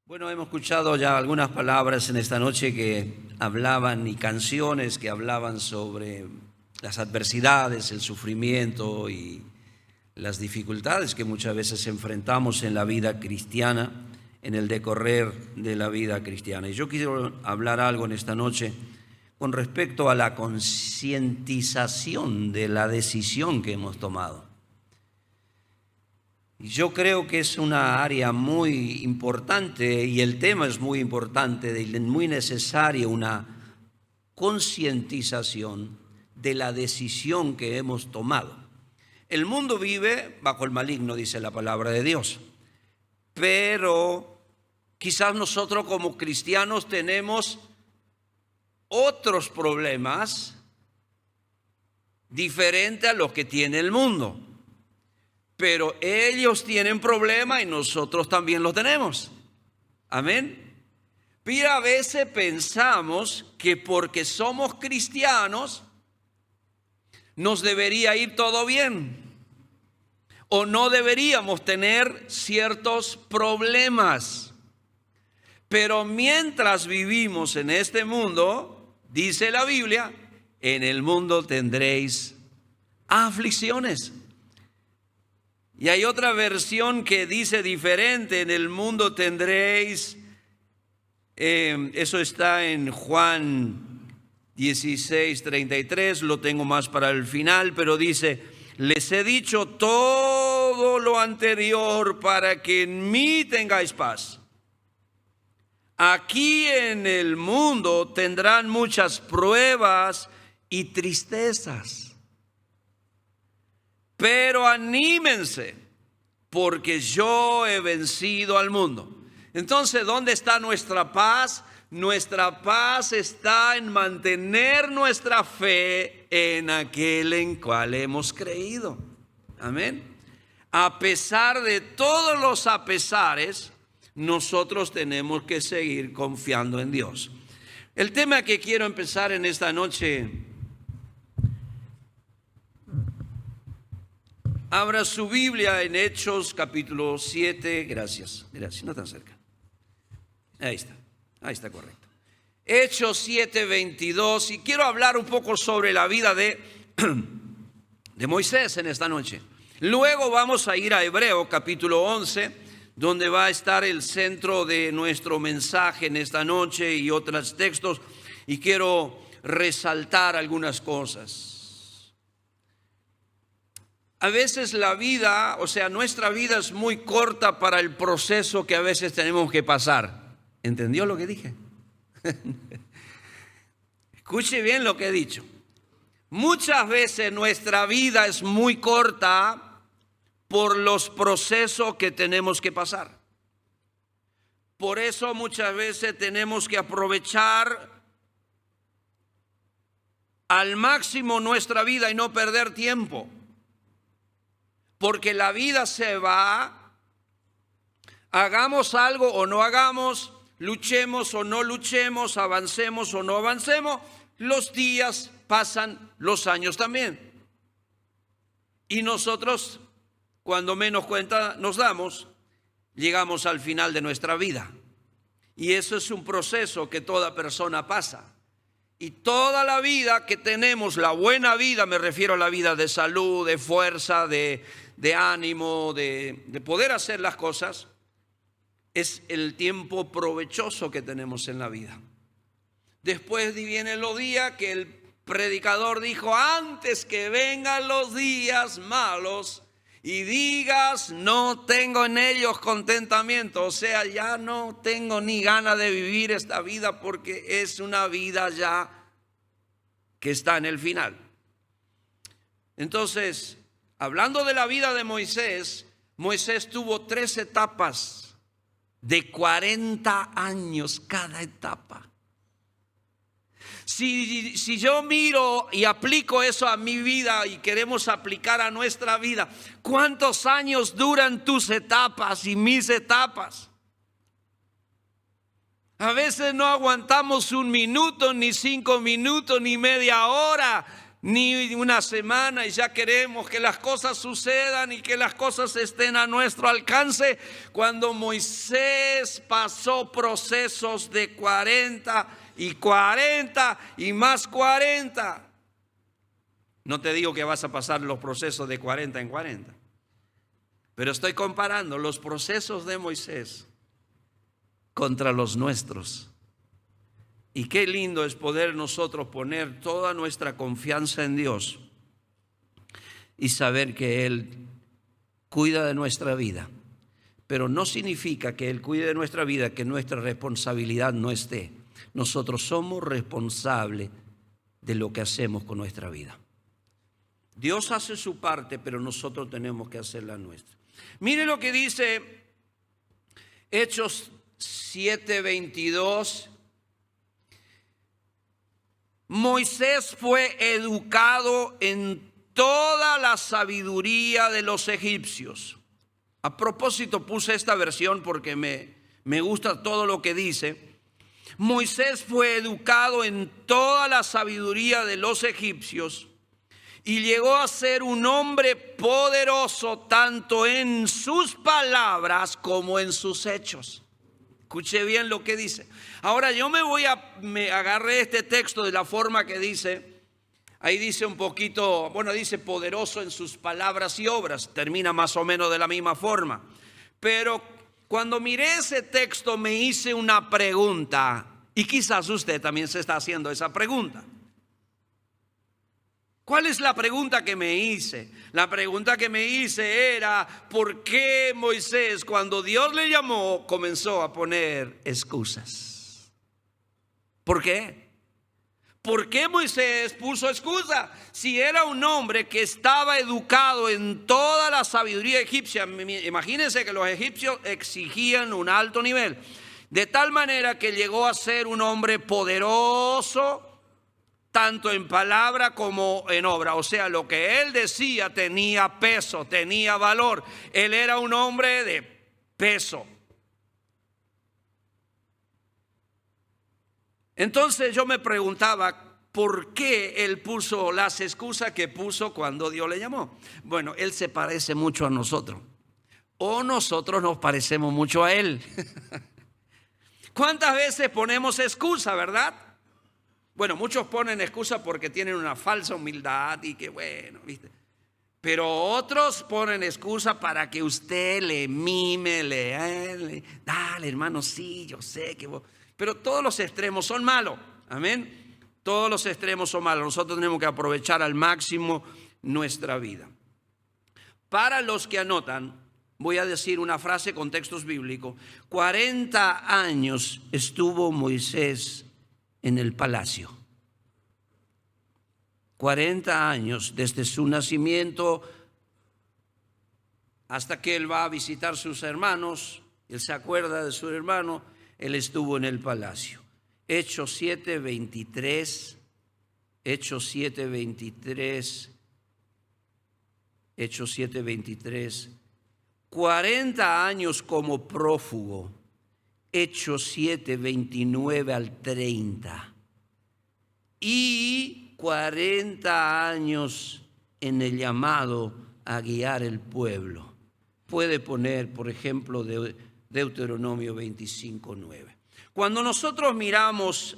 Bueno, hemos escuchado ya algunas palabras en esta noche que hablaban y canciones que hablaban sobre las adversidades, el sufrimiento y las dificultades que muchas veces enfrentamos en la vida cristiana, en el decorrer de la vida cristiana. Y yo quiero hablar algo en esta noche con respecto a la concientización de la decisión que hemos tomado. Yo creo que es una área muy importante y el tema es muy importante, muy necesaria, una concientización de la decisión que hemos tomado. El mundo vive bajo el maligno, dice la palabra de Dios, pero quizás nosotros como cristianos tenemos otros problemas diferentes a los que tiene el mundo. Pero ellos tienen problemas y nosotros también los tenemos. Amén. Pero a veces pensamos que porque somos cristianos nos debería ir todo bien. O no deberíamos tener ciertos problemas. Pero mientras vivimos en este mundo, dice la Biblia, en el mundo tendréis aflicciones. Y hay otra versión que dice diferente, en el mundo tendréis, eso está en Juan 16:33, lo tengo más para el final, pero dice, les he dicho todo lo anterior para que en mí tengáis paz. Aquí en el mundo tendrán muchas pruebas y tristezas. Pero anímense, porque yo he vencido al mundo. Entonces, ¿dónde está nuestra paz? Nuestra paz está en mantener nuestra fe en aquel en cual hemos creído. Amén. A pesar de todos los apesares, nosotros tenemos que seguir confiando en Dios. El tema que quiero empezar en esta noche, abra su Biblia en Hechos capítulo 7, gracias, no tan cerca. Ahí está correcto. Hechos 7:22, y quiero hablar un poco sobre la vida de Moisés en esta noche. Luego vamos a ir a Hebreo capítulo 11, donde va a estar el centro de nuestro mensaje en esta noche y otros textos, y quiero resaltar algunas cosas. A veces la vida, nuestra vida es muy corta para el proceso que a veces tenemos que pasar. ¿Entendió lo que dije? Escuche bien lo que he dicho. Muchas veces nuestra vida es muy corta por los procesos que tenemos que pasar. Por eso muchas veces tenemos que aprovechar al máximo nuestra vida y no perder tiempo. Porque la vida se va, hagamos algo o no hagamos, luchemos o no luchemos, avancemos o no avancemos, los días pasan, los años también. Y nosotros, cuando menos cuenta nos damos, llegamos al final de nuestra vida. Y eso es un proceso que toda persona pasa. Y toda la vida que tenemos, la buena vida, me refiero a la vida de salud, de fuerza, de ánimo, de poder hacer las cosas, es el tiempo provechoso que tenemos en la vida. Después vienen los días que el predicador dijo, antes que vengan los días malos y digas, no tengo en ellos contentamiento, ya no tengo ni ganas de vivir esta vida porque es una vida ya que está en el final. Entonces, hablando de la vida de Moisés, Moisés tuvo 3 etapas de 40 años cada etapa. Si yo miro y aplico eso a mi vida y queremos aplicar a nuestra vida, ¿cuántos años duran tus etapas y mis etapas? A veces no aguantamos 1 minuto, ni 5 minutos, ni media hora. ni una semana y ya queremos que las cosas sucedan y que las cosas estén a nuestro alcance. Cuando Moisés pasó procesos de 40 y 40 y más 40. No te digo que vas a pasar los procesos de 40 en 40, pero estoy comparando los procesos de Moisés contra los nuestros. Y qué lindo es poder nosotros poner toda nuestra confianza en Dios y saber que Él cuida de nuestra vida. Pero no significa que Él cuide de nuestra vida, que nuestra responsabilidad no esté. Nosotros somos responsables de lo que hacemos con nuestra vida. Dios hace su parte, pero nosotros tenemos que hacer la nuestra. Mire lo que dice Hechos 7:22. Moisés fue educado en toda la sabiduría de los egipcios. A propósito puse esta versión porque me gusta todo lo que dice. Moisés fue educado en toda la sabiduría de los egipcios y llegó a ser un hombre poderoso tanto en sus palabras como en sus hechos. Escuche bien lo que dice. Ahora yo me agarré este texto de la forma que dice. Ahí dice un poquito, bueno, dice poderoso en sus palabras y obras. Termina más o menos de la misma forma. Pero cuando miré ese texto me hice una pregunta. Y quizás usted también se está haciendo esa pregunta. ¿Cuál es la pregunta que me hice? La pregunta que me hice era, ¿por qué Moisés, cuando Dios le llamó, comenzó a poner excusas? ¿Por qué? ¿Por qué Moisés puso excusa? Si era un hombre que estaba educado en toda la sabiduría egipcia. Imagínense que los egipcios exigían un alto nivel, de tal manera que llegó a ser un hombre poderoso, tanto en palabra como en obra. O sea, lo que él decía tenía peso, tenía valor. Él era un hombre de peso. Entonces yo me preguntaba, ¿por qué él puso las excusas que puso cuando Dios le llamó? Bueno, él se parece mucho a nosotros, o nosotros nos parecemos mucho a él. ¿Cuántas veces ponemos excusa, verdad? Bueno, muchos ponen excusa porque tienen una falsa humildad y que bueno, ¿viste? Pero otros ponen excusa para que usted le mime, dale hermano, sí, yo sé que vos. Pero todos los extremos son malos, amén. Todos los extremos son malos. Nosotros tenemos que aprovechar al máximo nuestra vida. Para los que anotan, voy a decir una frase con textos bíblicos. 40 años estuvo Moisés en el palacio. 40 años desde su nacimiento hasta que él va a visitar a sus hermanos. Él se acuerda de su hermano. Él estuvo en el palacio. Hechos 7:23. Hechos 7:23. Hechos 7:23. 40 años como prófugo. Hechos 7:29 al 30. Y 40 años en el llamado a guiar el pueblo. Puede poner, por ejemplo, Deuteronomio 25:9. Cuando nosotros miramos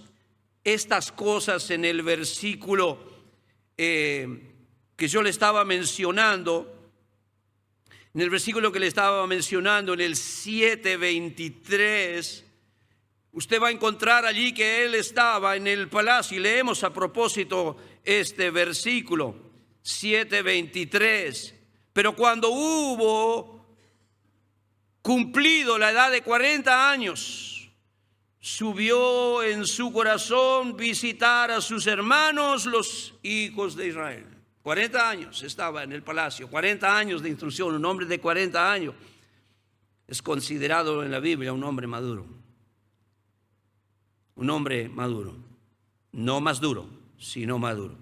estas cosas en el versículo que yo le estaba mencionando, en el versículo que le estaba mencionando, en el 7:23, usted va a encontrar allí que él estaba en el palacio. Y leemos a propósito este versículo, 7:23. Pero cuando hubo cumplido la edad de 40 años, subió en su corazón visitar a sus hermanos, los hijos de Israel. 40 años estaba en el palacio, 40 años de instrucción. Un hombre de 40 años es considerado en la Biblia un hombre maduro. Un hombre maduro, no más duro, sino maduro.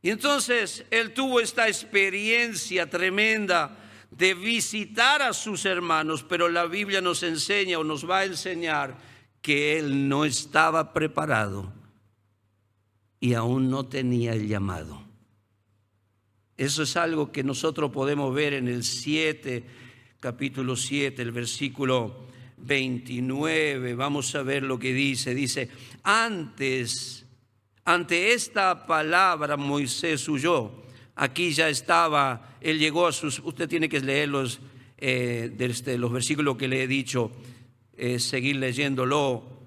Y entonces él tuvo esta experiencia tremenda de visitar a sus hermanos, pero la Biblia nos enseña o nos va a enseñar que él no estaba preparado y aún no tenía el llamado. Eso es algo que nosotros podemos ver en el 7, capítulo 7, el versículo 29. Vamos a ver lo que dice. Dice, ante esta palabra Moisés huyó. Aquí ya estaba, él llegó a sus, usted tiene que leer los versículos que le he dicho, seguir leyéndolo.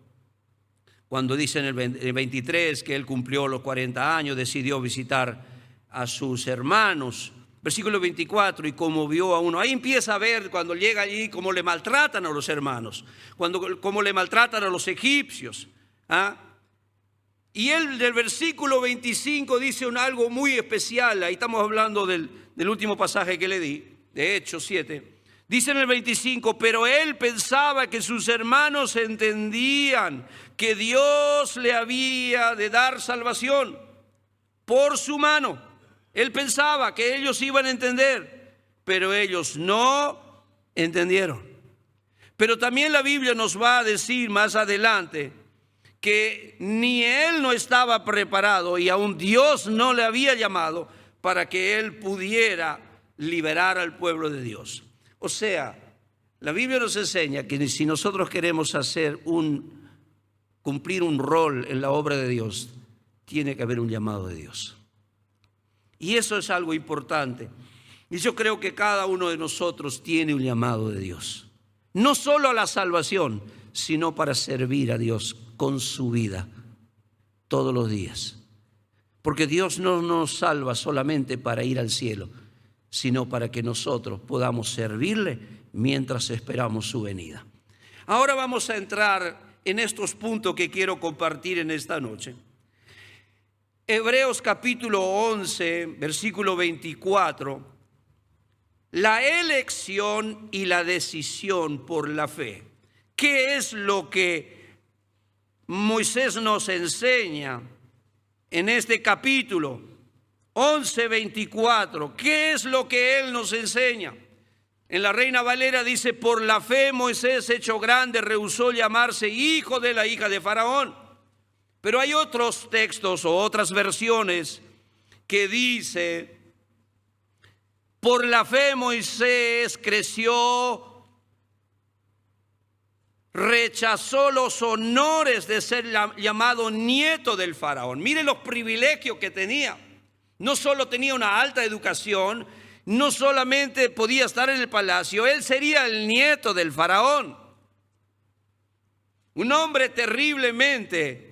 Cuando dice en el 23 que él cumplió los 40 años, decidió visitar a sus hermanos. Versículo 24, y como vio a uno, ahí empieza a ver cuando llega allí cómo le maltratan a los hermanos, cómo le maltratan a los egipcios. Y él del versículo 25 dice algo muy especial. Ahí estamos hablando del último pasaje que le di, de Hechos 7. Dice en el 25, pero él pensaba que sus hermanos entendían que Dios le había de dar salvación por su mano. Él pensaba que ellos iban a entender, pero ellos no entendieron. Pero también la Biblia nos va a decir más adelante que ni él no estaba preparado y aún Dios no le había llamado para que él pudiera liberar al pueblo de Dios. O sea, la Biblia nos enseña que si nosotros queremos cumplir un rol en la obra de Dios, tiene que haber un llamado de Dios. Y eso es algo importante. Y yo creo que cada uno de nosotros tiene un llamado de Dios. No solo a la salvación, sino para servir a Dios con su vida todos los días. Porque Dios no nos salva solamente para ir al cielo, sino para que nosotros podamos servirle mientras esperamos su venida. Ahora vamos a entrar en estos puntos que quiero compartir en esta noche. Hebreos capítulo 11, versículo 24. La elección y la decisión por la fe. ¿Qué es lo que Moisés nos enseña en este capítulo 11:24? ¿Qué es lo que él nos enseña? En la Reina Valera dice, por la fe Moisés, hecho grande, rehusó llamarse hijo de la hija de Faraón. Pero hay otros textos o otras versiones que dice, por la fe Moisés creció, rechazó los honores de ser llamado nieto del Faraón. Mire los privilegios que tenía. No solo tenía una alta educación, no solamente podía estar en el palacio, él sería el nieto del Faraón. Un hombre terriblemente,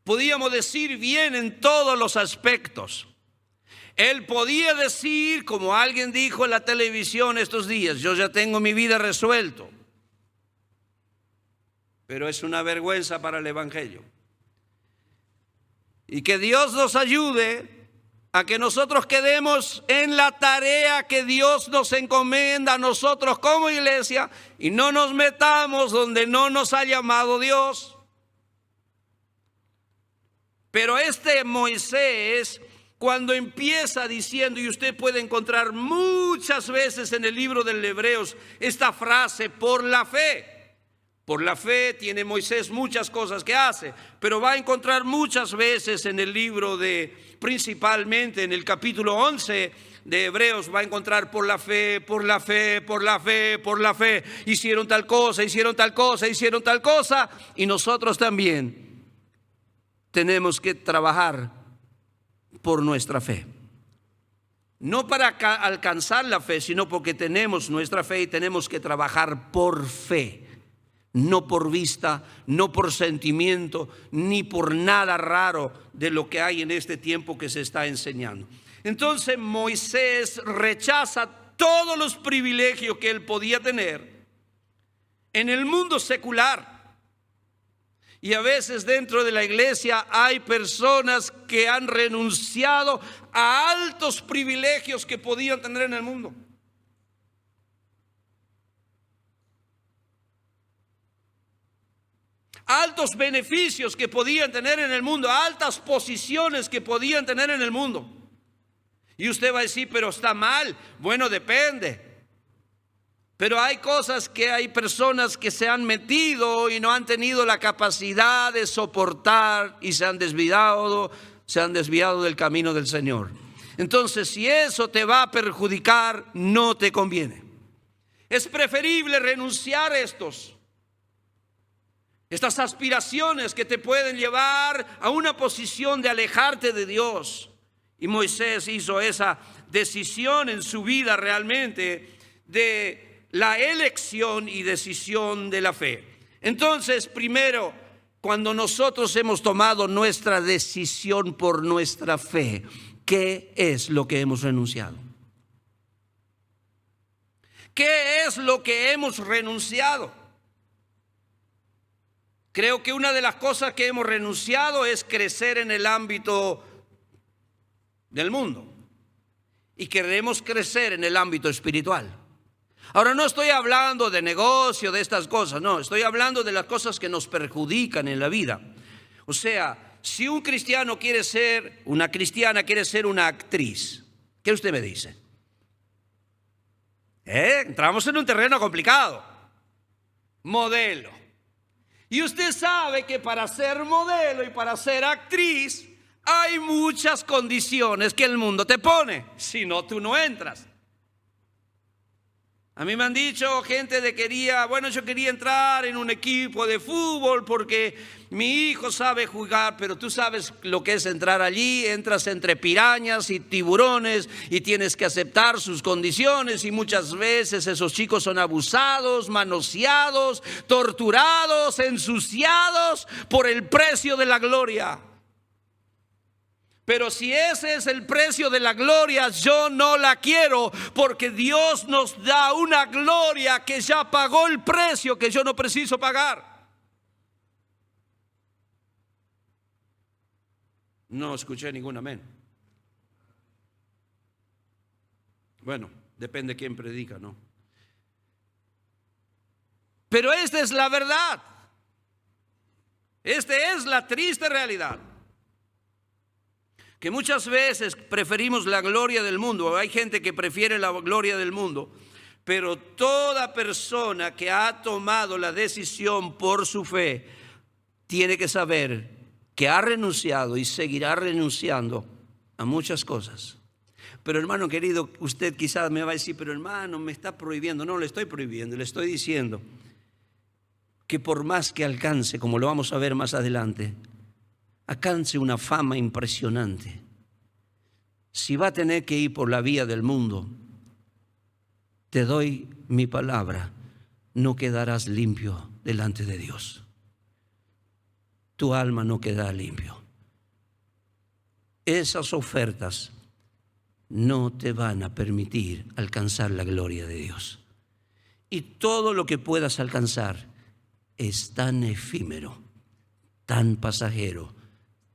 podíamos decir, bien en todos los aspectos. Él podía decir, como alguien dijo en la televisión estos días, yo ya tengo mi vida resuelto. Pero es una vergüenza para el evangelio. Y que Dios nos ayude a que nosotros quedemos en la tarea que Dios nos encomienda a nosotros como iglesia y no nos metamos donde no nos ha llamado Dios. Pero este Moisés, cuando empieza diciendo, y usted puede encontrar muchas veces en el libro de Hebreos esta frase, por la fe. Por la fe tiene Moisés muchas cosas que hace, pero va a encontrar muchas veces en el libro principalmente en el capítulo 11 de Hebreos, va a encontrar por la fe, por la fe, por la fe, por la fe. Hicieron tal cosa, hicieron tal cosa, hicieron tal cosa, y nosotros también tenemos que trabajar por nuestra fe. No para alcanzar la fe, sino porque tenemos nuestra fe y tenemos que trabajar por fe. No por vista, no por sentimiento, ni por nada raro de lo que hay en este tiempo que se está enseñando. Entonces Moisés rechaza todos los privilegios que él podía tener en el mundo secular. Y a veces dentro de la iglesia hay personas que han renunciado a altos privilegios que podían tener en el mundo. Altos beneficios que podían tener en el mundo, altas posiciones que podían tener en el mundo. Y usted va a decir, pero está mal. Bueno, depende. Pero hay cosas que hay personas que se han metido y no han tenido la capacidad de soportar y se han desviado del camino del Señor. Entonces, si eso te va a perjudicar, no te conviene. Es preferible renunciar a estas aspiraciones que te pueden llevar a una posición de alejarte de Dios. Y Moisés hizo esa decisión en su vida realmente de la elección y decisión de la fe. Entonces, primero, cuando nosotros hemos tomado nuestra decisión por nuestra fe, ¿qué es lo que hemos renunciado? ¿Qué es lo que hemos renunciado? Creo que una de las cosas que hemos renunciado es crecer en el ámbito del mundo. Y queremos crecer en el ámbito espiritual. Ahora, no estoy hablando de negocio, de estas cosas, no, estoy hablando de las cosas que nos perjudican en la vida. O sea, si un cristiano quiere ser, una cristiana quiere ser una actriz, ¿qué usted me dice? Entramos en un terreno complicado. Modelo. Y usted sabe que para ser modelo y para ser actriz hay muchas condiciones que el mundo te pone, si no, tú no entras. A mí me han dicho gente yo quería entrar en un equipo de fútbol porque mi hijo sabe jugar, pero tú sabes lo que es entrar allí, entras entre pirañas y tiburones y tienes que aceptar sus condiciones y muchas veces esos chicos son abusados, manoseados, torturados, ensuciados por el precio de la gloria. Pero si ese es el precio de la gloria, yo no la quiero, porque Dios nos da una gloria que ya pagó el precio que yo no preciso pagar. No escuché ningún amén. Bueno, depende de quién predica, ¿no? Pero esta es la verdad. Esta es la triste realidad. Que muchas veces preferimos la gloria del mundo. Hay gente que prefiere la gloria del mundo, pero toda persona que ha tomado la decisión por su fe tiene que saber que ha renunciado y seguirá renunciando a muchas cosas. Pero hermano querido, usted quizás me va a decir, pero hermano, me está prohibiendo. No le estoy prohibiendo, le estoy diciendo que por más que alcance, como lo vamos a ver más adelante, alcance una fama impresionante, si va a tener que ir por la vía del mundo, te doy mi palabra, no quedarás limpio delante de Dios. Tu alma no quedará limpio. Esas ofertas no te van a permitir alcanzar la gloria de Dios. Y todo lo que puedas alcanzar es tan efímero, tan pasajero,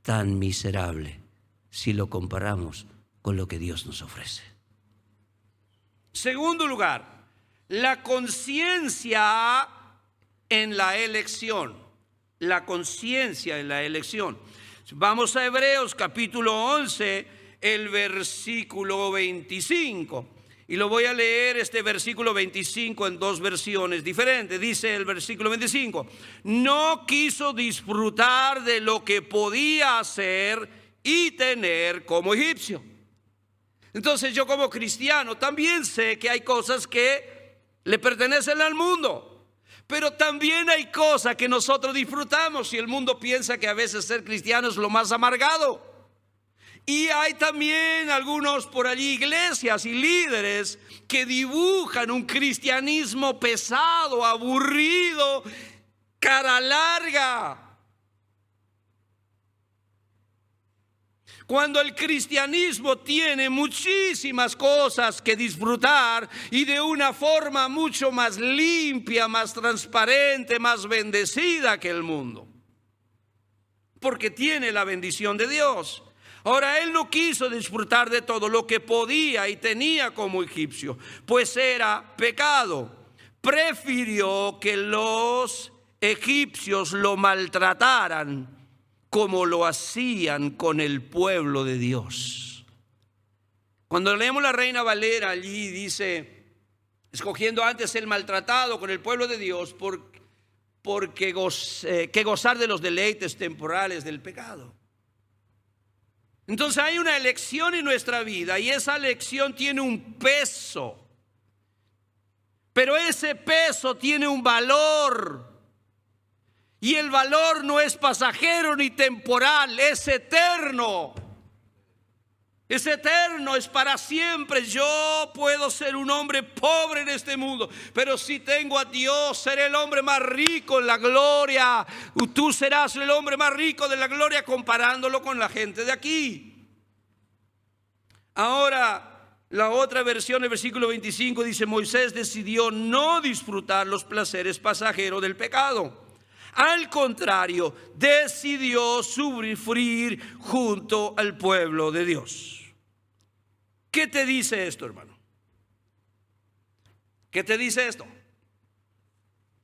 tan miserable, si lo comparamos con lo que Dios nos ofrece. Segundo lugar, la conciencia en la elección. La conciencia en la elección. Vamos a Hebreos capítulo 11, el versículo 25. Y lo voy a leer este versículo 25 en dos versiones diferentes. Dice el versículo 25: no quiso disfrutar de lo que podía hacer y tener como egipcio. Entonces yo como cristiano también sé que hay cosas que le pertenecen al mundo, pero también hay cosas que nosotros disfrutamos y el mundo piensa que a veces ser cristiano es lo más amargado. Y hay también algunos por allí, iglesias y líderes, que dibujan un cristianismo pesado, aburrido, cara larga. Cuando el cristianismo tiene muchísimas cosas que disfrutar y de una forma mucho más limpia, más transparente, más bendecida que el mundo. Porque tiene la bendición de Dios. Ahora, él no quiso disfrutar de todo lo que podía y tenía como egipcio, pues era pecado. Prefirió que los egipcios lo maltrataran como lo hacían con el pueblo de Dios. Cuando leemos la Reina Valera, allí dice, escogiendo antes el maltratado con el pueblo de Dios, que gozar de los deleites temporales del pecado. Entonces hay una elección en nuestra vida y esa elección tiene un peso. Pero ese peso tiene un valor. Y el valor no es pasajero ni temporal, es eterno. Es eterno, es para siempre. Yo puedo ser un hombre pobre en este mundo, pero si tengo a Dios, seré el hombre más rico en la gloria. Tú serás el hombre más rico de la gloria comparándolo con la gente de aquí. Ahora, la otra versión, el versículo 25 dice: Moisés decidió no disfrutar los placeres pasajeros del pecado. Al contrario, decidió sufrir junto al pueblo de Dios. ¿Qué te dice esto, hermano? ¿Qué te dice esto?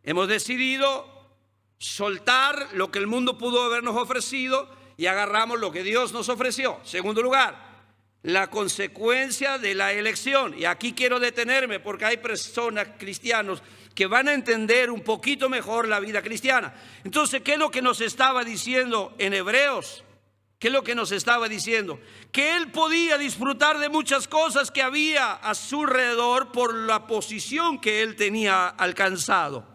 Hemos decidido soltar lo que el mundo pudo habernos ofrecido y agarramos lo que Dios nos ofreció. Segundo lugar, la consecuencia de la elección. Y aquí quiero detenerme porque hay personas, cristianos, que van a entender un poquito mejor la vida cristiana. Entonces, ¿qué es lo que nos estaba diciendo en Hebreos? ¿Qué es lo que nos estaba diciendo? Que él podía disfrutar de muchas cosas que había a su alrededor por la posición que él tenía alcanzado.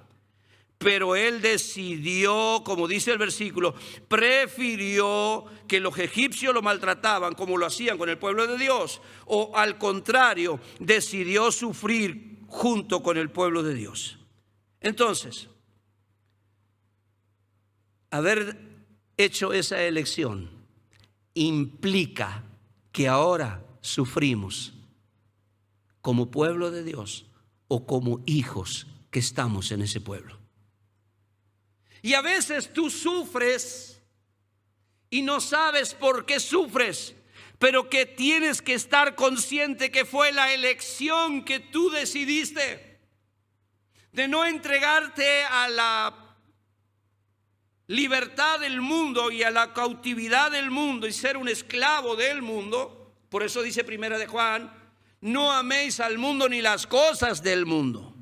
Pero él decidió, como dice el versículo, prefirió que los egipcios lo maltrataban como lo hacían con el pueblo de Dios. O al contrario, decidió sufrir junto con el pueblo de Dios. Entonces, haber hecho esa elección implica que ahora sufrimos como pueblo de Dios o como hijos que estamos en ese pueblo. Y a veces tú sufres y no sabes por qué sufres, pero que tienes que estar consciente que fue la elección que tú decidiste de no entregarte a la libertad del mundo y a la cautividad del mundo y ser un esclavo del mundo. Por eso dice Primera de Juan: no améis al mundo ni las cosas del mundo,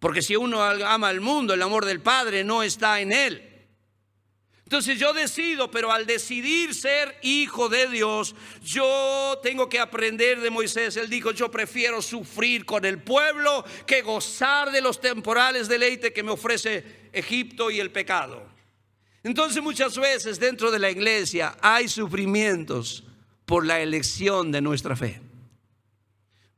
porque si uno ama al mundo, el amor del Padre no está en él. Entonces yo decido, pero al decidir ser hijo de Dios, yo tengo que aprender de Moisés. Él dijo: yo prefiero sufrir con el pueblo que gozar de los temporales deleites que me ofrece Egipto y el pecado. Entonces muchas veces dentro de la iglesia hay sufrimientos por la elección de nuestra fe.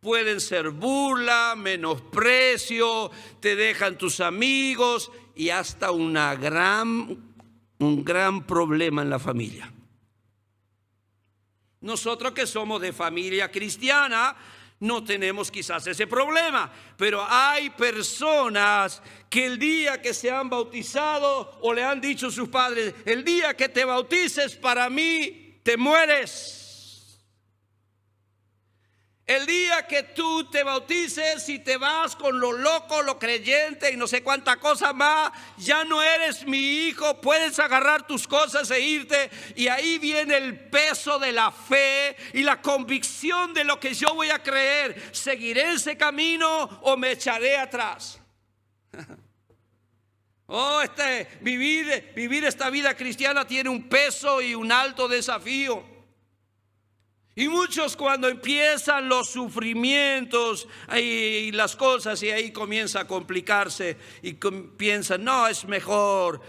Pueden ser burla, menosprecio, te dejan tus amigos y hasta un gran problema en la familia. Nosotros que somos de familia cristiana no tenemos quizás ese problema, pero hay personas que el día que se han bautizado o le han dicho a sus padres: el día que te bautices, para mí te mueres. El día que tú te bautices y te vas con lo loco, lo creyente y no sé cuánta cosa más, ya no eres mi hijo, puedes agarrar tus cosas e irte. Y ahí viene el peso de la fe y la convicción de lo que yo voy a creer. ¿Seguiré ese camino o me echaré atrás? Vivir esta vida cristiana tiene un peso y un alto desafío. Y muchos, cuando empiezan los sufrimientos y las cosas, y ahí comienza a complicarse y piensan: no, es mejor,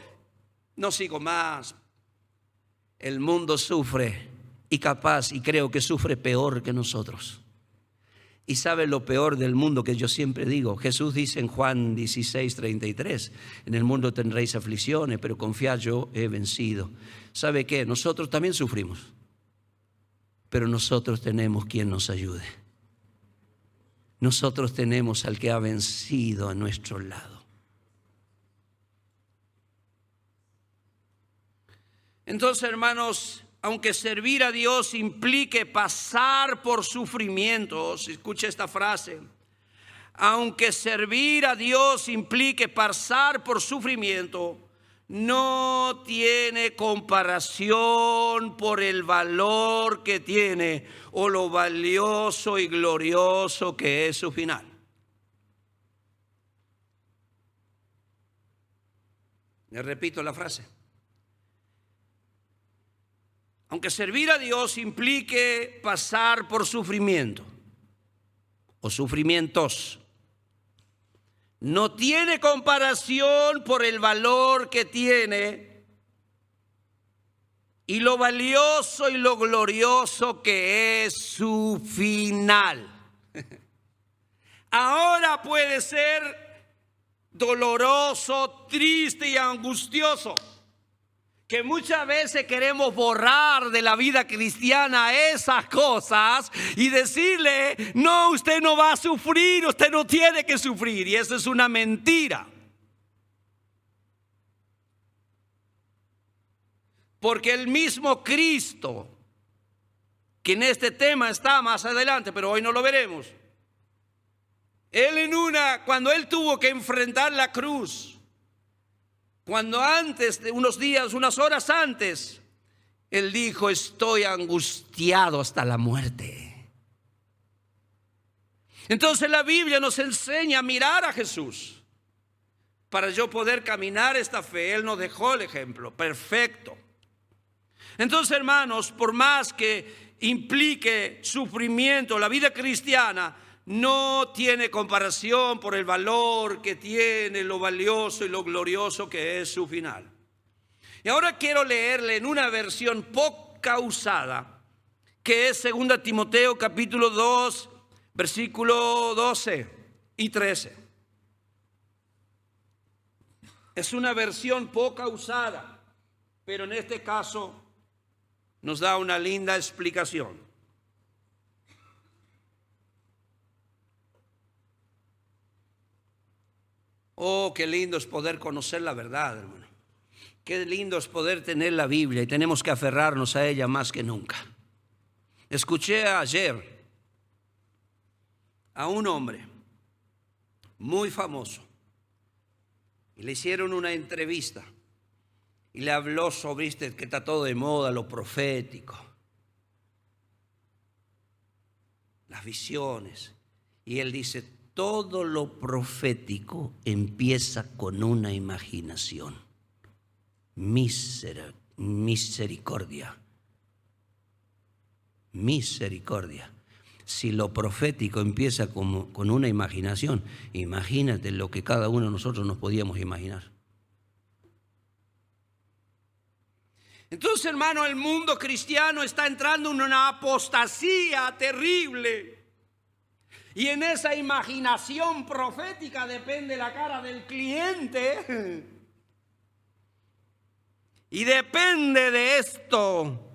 no sigo más. El mundo sufre y capaz, y creo que sufre peor que nosotros. Y sabe lo peor del mundo que yo siempre digo. Jesús dice en Juan 16:33: en el mundo tendréis aflicciones, pero confiad, yo he vencido. ¿Sabe qué? Nosotros también sufrimos, pero nosotros tenemos quien nos ayude. Nosotros tenemos al que ha vencido a nuestro lado. Entonces, hermanos, aunque servir a Dios implique pasar por sufrimientos, escuche esta frase: aunque servir a Dios implique pasar por sufrimiento, no tiene comparación por el valor que tiene o lo valioso y glorioso que es su final. Le repito la frase: aunque servir a Dios implique pasar por sufrimiento o sufrimientos, no tiene comparación por el valor que tiene y lo valioso y lo glorioso que es su final. Ahora puede ser doloroso, triste y angustioso, que muchas veces queremos borrar de la vida cristiana esas cosas y decirle, no, usted no va a sufrir, usted no tiene que sufrir. Y eso es una mentira. Porque el mismo Cristo, que en este tema está más adelante, pero hoy no lo veremos, cuando él tuvo que enfrentar la cruz, cuando antes de unos días, unas horas antes, él dijo, estoy angustiado hasta la muerte. Entonces la Biblia nos enseña a mirar a Jesús. Para yo poder caminar esta fe, Él nos dejó el ejemplo perfecto. Entonces, hermanos, por más que implique sufrimiento, la vida cristiana no tiene comparación por el valor que tiene, lo valioso y lo glorioso que es su final. Y ahora quiero leerle en una versión poca usada, que es 2 Timoteo capítulo 2, versículo 12 y 13. Es una versión poca usada, pero en este caso nos da una linda explicación. Oh, qué lindo es poder conocer la verdad, hermano. Qué lindo es poder tener la Biblia y tenemos que aferrarnos a ella más que nunca. Escuché ayer a un hombre muy famoso y le hicieron una entrevista y le habló sobre que está todo de moda, lo profético, las visiones. Y él dice, todo lo profético empieza con una imaginación. Misericordia. Si lo profético empieza con una imaginación, imagínate lo que cada uno de nosotros nos podíamos imaginar. Entonces, hermano, el mundo cristiano está entrando en una apostasía terrible. Y en esa imaginación profética depende la cara del cliente. Y depende de esto.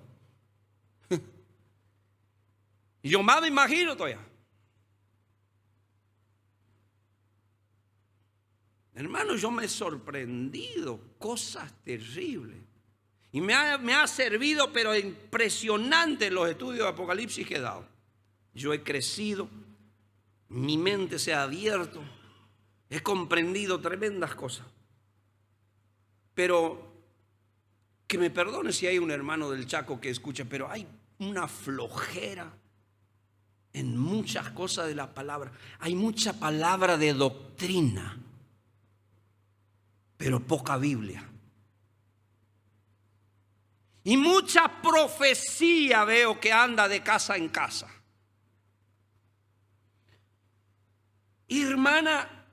Yo más me imagino todavía. Hermano, yo me he sorprendido, cosas terribles. Y me ha servido, pero impresionante los estudios de Apocalipsis que he dado. Yo he crecido. Mi mente se ha abierto, he comprendido tremendas cosas. Pero que me perdone si hay un hermano del Chaco que escucha, pero hay una flojera en muchas cosas de la palabra. Hay mucha palabra de doctrina, pero poca Biblia. Y mucha profecía veo que anda de casa en casa. Hermana,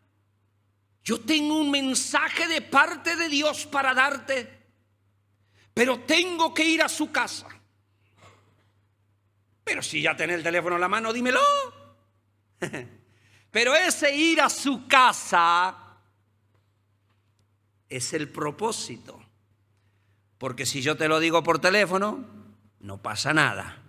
yo tengo un mensaje de parte de Dios para darte, pero tengo que ir a su casa. Pero si ya tenés el teléfono en la mano, dímelo. Pero ese ir a su casa es el propósito. Porque si yo te lo digo por teléfono, no pasa nada.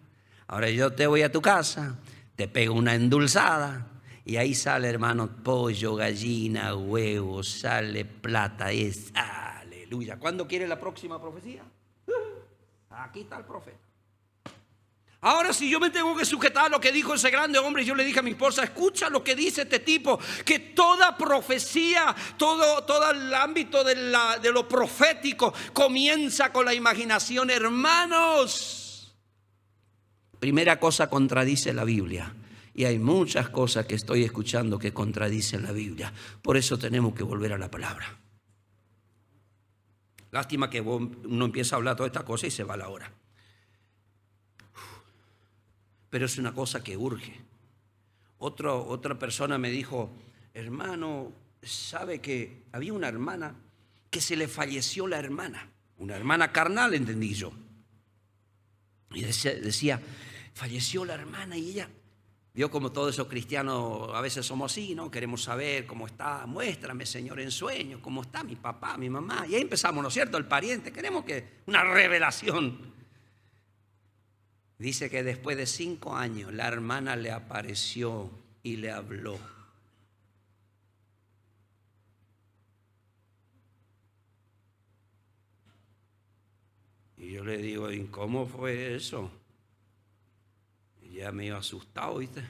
Ahora yo te voy a tu casa, te pego una endulzada. Y ahí sale, hermano, pollo, gallina, huevos, sale plata. Es aleluya. ¿Cuándo quiere la próxima profecía? Aquí está el profeta. Ahora, si yo me tengo que sujetar a lo que dijo ese grande hombre, yo le dije a mi esposa, escucha lo que dice este tipo, que toda profecía, todo el ámbito de lo profético comienza con la imaginación, hermanos. Primera cosa, contradice la Biblia. Y hay muchas cosas que estoy escuchando que contradicen la Biblia. Por eso tenemos que volver a la palabra. Lástima que uno empieza a hablar toda esta cosa y se va la hora. pero es una cosa que urge. Otra persona me dijo, hermano, ¿sabe que había una hermana que se le falleció la hermana? Una hermana carnal, entendí yo. Y decía, falleció la hermana y ella, vio como todos esos cristianos a veces somos así, ¿no? Queremos saber cómo está, muéstrame, Señor, en sueños, cómo está mi papá, mi mamá. Y ahí empezamos, ¿no es cierto? El pariente, queremos que una revelación. Dice que después de 5 años la hermana le apareció y le habló. Y yo le digo, ¿y cómo fue eso? Y ya medio asustado, ¿viste?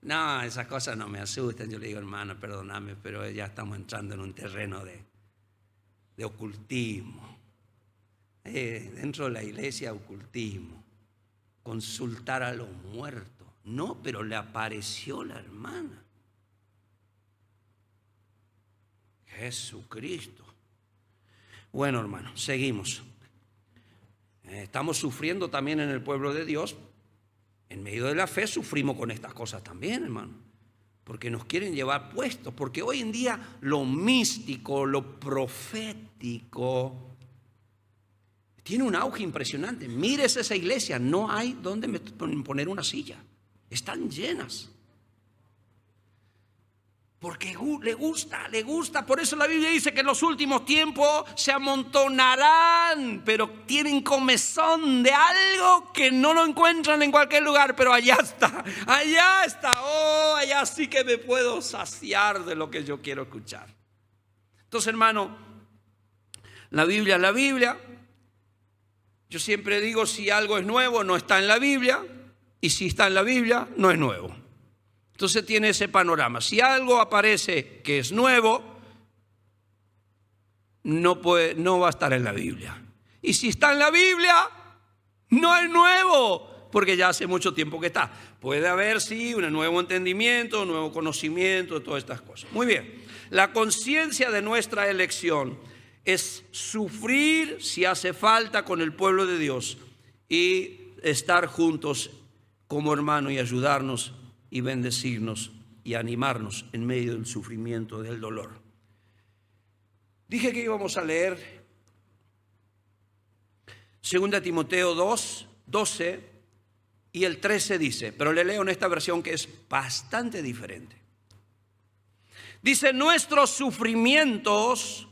No, esas cosas no me asustan. Yo le digo, hermano, perdóname, pero ya estamos entrando en un terreno de ocultismo. Dentro de la iglesia, ocultismo. Consultar a los muertos. No, pero le apareció la hermana. Jesucristo. Bueno, hermano, seguimos. Estamos sufriendo también en el pueblo de Dios. En medio de la fe sufrimos con estas cosas también, hermano. Porque nos quieren llevar puestos. Porque hoy en día lo místico, lo profético tiene un auge impresionante. Mires esa iglesia, no hay donde poner una silla. Están llenas. Porque le gusta. Por eso la Biblia dice que en los últimos tiempos se amontonarán, pero tienen comezón de algo que no lo encuentran en cualquier lugar, pero allá está. Oh, allá sí que me puedo saciar de lo que yo quiero escuchar. Entonces, hermano, la Biblia. Yo siempre digo, si algo es nuevo, no está en la Biblia, y si está en la Biblia, no es nuevo. Entonces tiene ese panorama. Si algo aparece que es nuevo, no va a estar en la Biblia. Y si está en la Biblia, no es nuevo, porque ya hace mucho tiempo que está. Puede haber, sí, un nuevo entendimiento, un nuevo conocimiento de todas estas cosas. Muy bien. La conciencia de nuestra elección es sufrir si hace falta con el pueblo de Dios y estar juntos como hermanos y ayudarnos y bendecirnos y animarnos en medio del sufrimiento, del dolor. Dije que íbamos a leer 2 Timoteo 2:12 y el 13 dice, pero le leo en esta versión que es bastante diferente. Dice, nuestros sufrimientos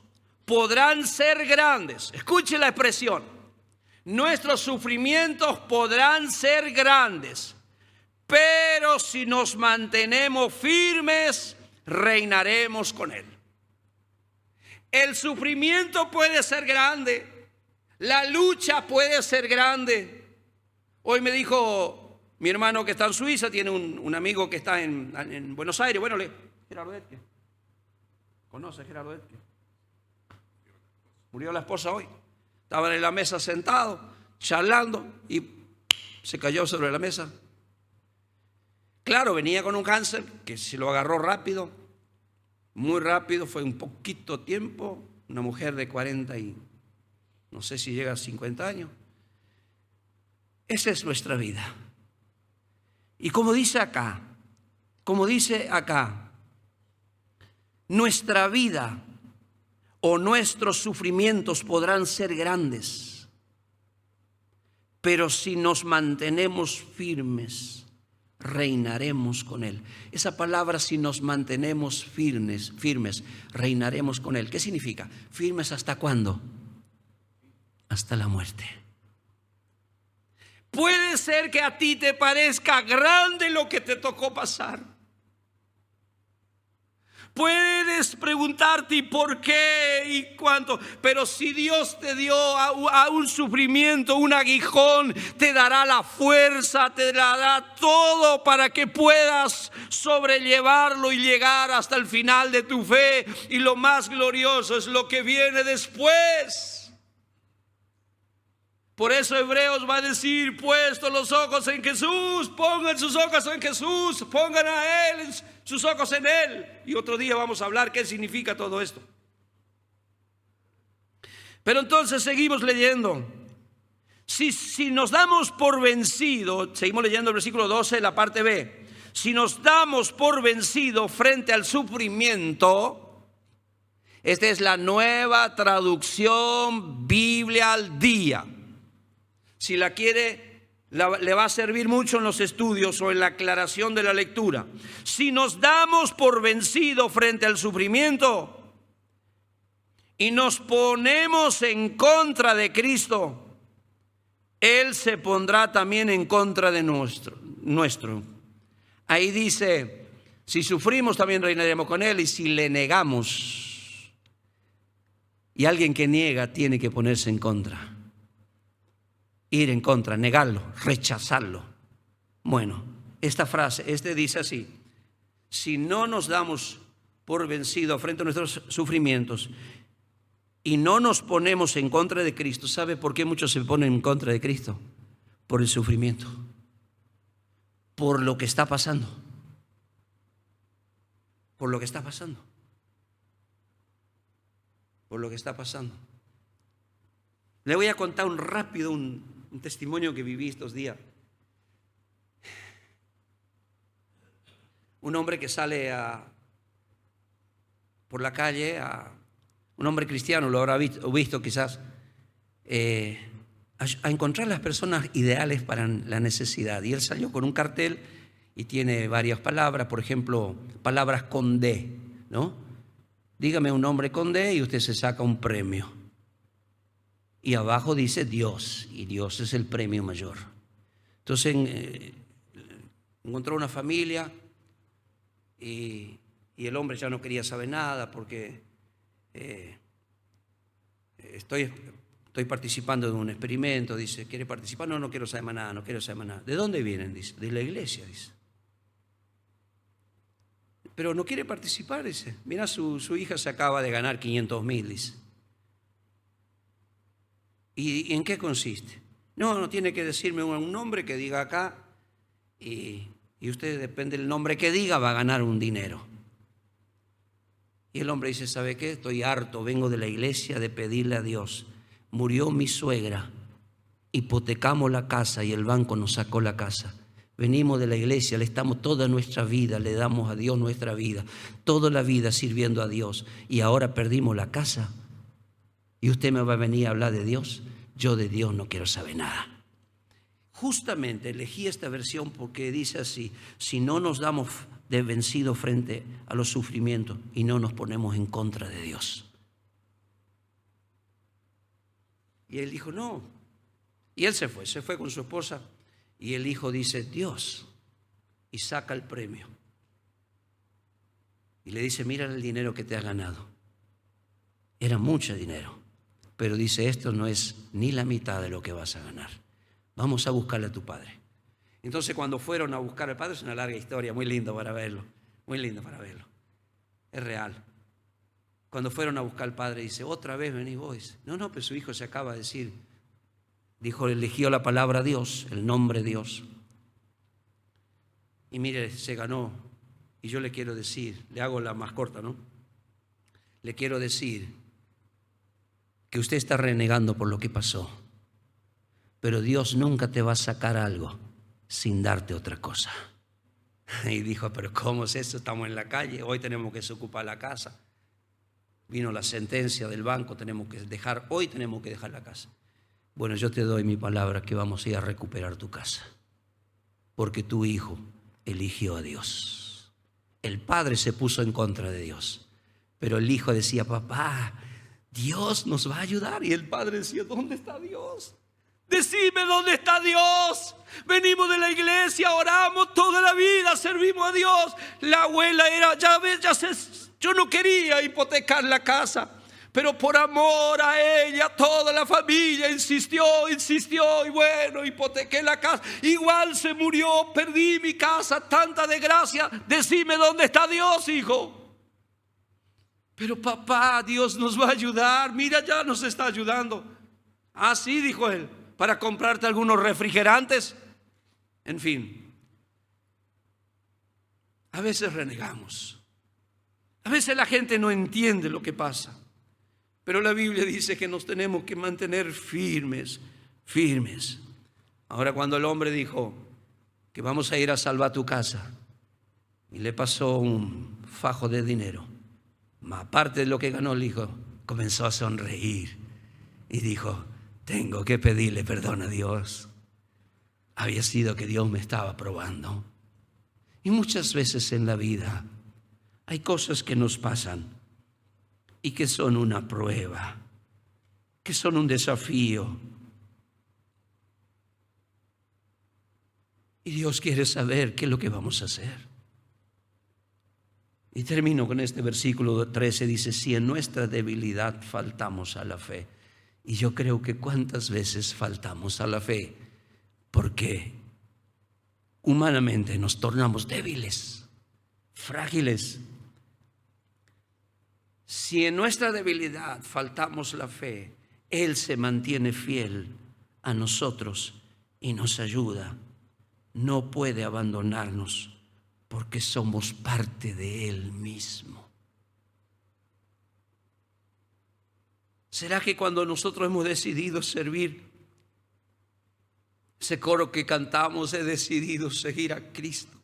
podrán ser grandes. Escuche la expresión. Nuestros sufrimientos podrán ser grandes, pero si nos mantenemos firmes, reinaremos con Él. El sufrimiento puede ser grande, la lucha puede ser grande. Hoy me dijo mi hermano que está en Suiza, tiene un amigo que está en Buenos Aires. Bueno, Gerardo Etke. ¿Conoce a Gerardo Etke? Murió la esposa hoy. Estaban en la mesa sentados, charlando, y se cayó sobre la mesa. Claro, venía con un cáncer que se lo agarró rápido, muy rápido, fue un poquito tiempo. Una mujer de 40 y no sé si llega a 50 años. Esa es nuestra vida. Y como dice acá, nuestra vida o nuestros sufrimientos podrán ser grandes, pero si nos mantenemos firmes, reinaremos con Él. Esa palabra, si nos mantenemos firmes, reinaremos con Él. ¿Qué significa? ¿Firmes hasta cuándo? Hasta la muerte. Puede ser que a ti te parezca grande lo que te tocó pasar. Puedes preguntarte ¿y por qué? ¿Y cuánto? Pero si Dios te dio a un sufrimiento, un aguijón, te dará la fuerza, te dará todo para que puedas sobrellevarlo y llegar hasta el final de tu fe. Y lo más glorioso es lo que viene después. Por eso Hebreos va a decir, puesto los ojos en Jesús, pongan sus ojos en Jesús, pongan a Él, sus ojos en Él. Y otro día vamos a hablar qué significa todo esto. Pero entonces seguimos leyendo. Si nos damos por vencido, seguimos leyendo el versículo 12, la parte B. Si nos damos por vencido frente al sufrimiento, esta es la Nueva Traducción Biblia al Día. Si la quiere, le va a servir mucho en los estudios o en la aclaración de la lectura. Si nos damos por vencido frente al sufrimiento y nos ponemos en contra de Cristo, Él se pondrá también en contra de nuestro. Ahí dice, si sufrimos también reinaremos con Él, y si le negamos. Y alguien que niega tiene que ponerse en contra. Ir en contra, negarlo, rechazarlo. Bueno, esta frase, dice así: si no nos damos por vencido frente a nuestros sufrimientos y no nos ponemos en contra de Cristo. ¿Sabe por qué muchos se ponen en contra de Cristo? Por el sufrimiento, por lo que está pasando, por lo que está pasando, por lo que está pasando. Le voy a contar un testimonio que viví estos días. Un hombre que sale por la calle, un hombre cristiano, lo habrá visto quizás, a encontrar las personas ideales para la necesidad. Y él salió con un cartel y tiene varias palabras, por ejemplo, palabras con D, ¿no? Dígame un nombre con D y usted se saca un premio. Y abajo dice Dios, y Dios es el premio mayor. Entonces encontró una familia y el hombre ya no quería saber nada porque estoy participando de un experimento. Dice, ¿quiere participar? No quiero saber más nada, no quiero saber más nada. ¿De dónde vienen? Dice, de la iglesia, dice. Pero no quiere participar, dice. Mira, su hija se acaba de ganar 500,000, dice. ¿Y en qué consiste? No tiene que decirme un nombre que diga acá y usted, depende del nombre que diga, va a ganar un dinero. Y el hombre dice, ¿sabe qué? Estoy harto, vengo de la iglesia de pedirle a Dios. Murió mi suegra, hipotecamos la casa y el banco nos sacó la casa. Venimos de la iglesia, le estamos toda nuestra vida, le damos a Dios nuestra vida, toda la vida sirviendo a Dios, y ahora perdimos la casa. Y usted me va a venir a hablar de Dios. Yo de Dios no quiero saber nada. Justamente elegí esta versión porque dice así: si no nos damos de vencido frente a los sufrimientos y no nos ponemos en contra de Dios. Y él dijo no. Y él se fue con su esposa. Y el hijo dice Dios, y saca el premio. Y le dice, mira el dinero que te has ganado. Era mucho dinero. Pero dice, esto no es ni la mitad de lo que vas a ganar. Vamos a buscarle a tu padre. Entonces cuando fueron a buscar al padre, es una larga historia, muy lindo para verlo. Muy lindo para verlo. Es real. Cuando fueron a buscar al padre, dice, otra vez venís vos. No, pero su hijo se acaba de decir. Dijo, eligió la palabra Dios, el nombre Dios. Y mire, se ganó. Y yo le quiero decir, le hago la más corta, ¿no? Le quiero decir que usted está renegando por lo que pasó, pero Dios nunca te va a sacar algo sin darte otra cosa. Y dijo, pero ¿cómo es eso? Estamos en la calle, hoy tenemos que desocupar la casa. Vino la sentencia del banco, hoy tenemos que dejar la casa. Bueno, yo te doy mi palabra que vamos a ir a recuperar tu casa, porque tu hijo eligió a Dios. El padre se puso en contra de Dios, pero el hijo decía, papá, Dios nos va a ayudar. Y el padre decía, ¿dónde está Dios? Decime dónde está Dios. Venimos de la iglesia, oramos toda la vida, servimos a Dios. La abuela era, yo no quería hipotecar la casa, pero por amor a ella, toda la familia insistió, y bueno, hipotequé la casa. Igual se murió, perdí mi casa, tanta desgracia. Decime dónde está Dios, hijo. Pero papá, Dios nos va a ayudar. Mira, ya nos está ayudando. Ah, sí, dijo él, para comprarte algunos refrigerantes. En fin, a veces renegamos. A veces la gente no entiende lo que pasa. Pero la Biblia dice que nos tenemos que mantener firmes firmes. Ahora, cuando el hombre dijo que vamos a ir a salvar tu casa, y le pasó un fajo de dinero, aparte de lo que ganó el hijo, comenzó a sonreír y dijo: tengo que pedirle perdón a Dios. Había sido que Dios me estaba probando. Y muchas veces en la vida hay cosas que nos pasan y que son una prueba, que son un desafío. Y Dios quiere saber qué es lo que vamos a hacer. Y termino con este versículo 13, dice: si en nuestra debilidad faltamos a la fe. Y yo creo que cuántas veces faltamos a la fe, porque humanamente nos tornamos débiles, frágiles. Si en nuestra debilidad faltamos la fe, Él se mantiene fiel a nosotros y nos ayuda. No puede abandonarnos porque somos parte de Él mismo. ¿Será que cuando nosotros hemos decidido servir, ese coro que cantamos, he decidido seguir a Cristo?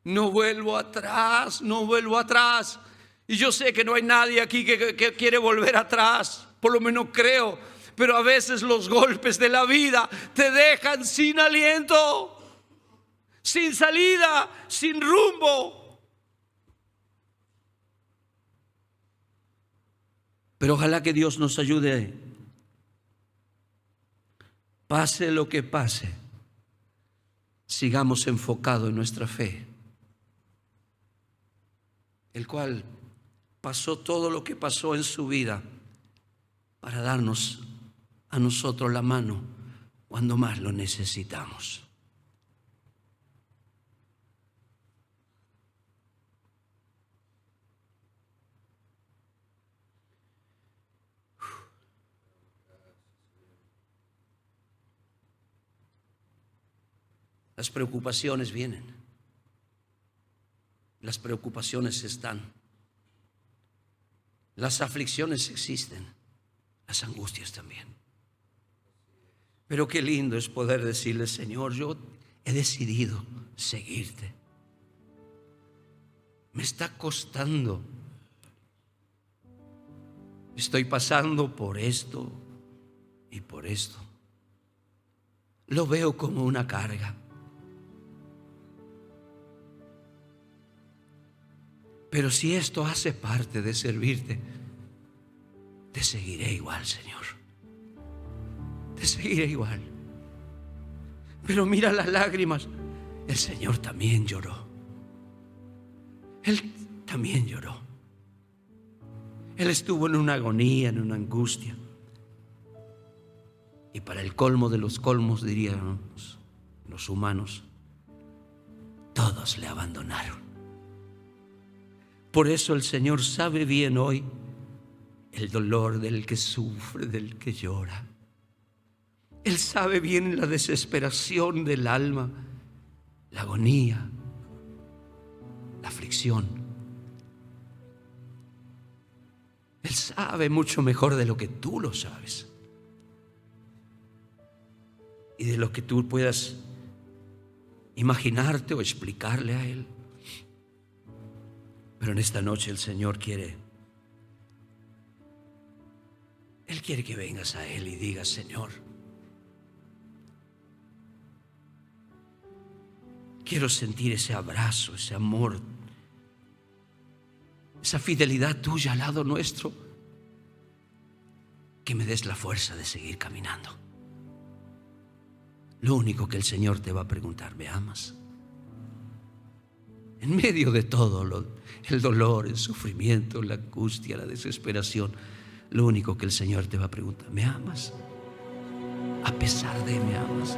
No vuelvo atrás, no vuelvo atrás. Y yo sé que no hay nadie aquí que quiere volver atrás, por lo menos creo. Pero a veces los golpes de la vida te dejan sin aliento, sin salida, sin rumbo. Pero ojalá que Dios nos ayude. Pase lo que pase, sigamos enfocados en nuestra fe, el cual pasó todo lo que pasó en su vida para darnos a nosotros la mano cuando más lo necesitamos. Las preocupaciones vienen, las preocupaciones están, las aflicciones existen, las angustias también. Pero qué lindo es poder decirle: Señor, yo he decidido seguirte. Me está costando. Estoy pasando por esto y por esto. Lo veo como una carga. Pero si esto hace parte de servirte, te seguiré igual, Señor. Te seguiré igual. Pero mira las lágrimas. El Señor también lloró. Él también lloró. Él estuvo en una agonía, en una angustia. Y para el colmo de los colmos, diríamos los humanos, todos le abandonaron. Por eso el Señor sabe bien hoy el dolor del que sufre, del que llora. Él sabe bien la desesperación del alma, la agonía, la aflicción. Él sabe mucho mejor de lo que tú lo sabes y de lo que tú puedas imaginarte o explicarle a Él. Pero en esta noche el Señor quiere que vengas a Él y digas: Señor, quiero sentir ese abrazo, ese amor, esa fidelidad tuya al lado nuestro, que me des la fuerza de seguir caminando. Lo único que el Señor te va a preguntar: ¿me amas? En medio de todo el dolor, el sufrimiento, la angustia, la desesperación, lo único que el Señor te va a preguntar: ¿me amas? A pesar de, ¿me amas?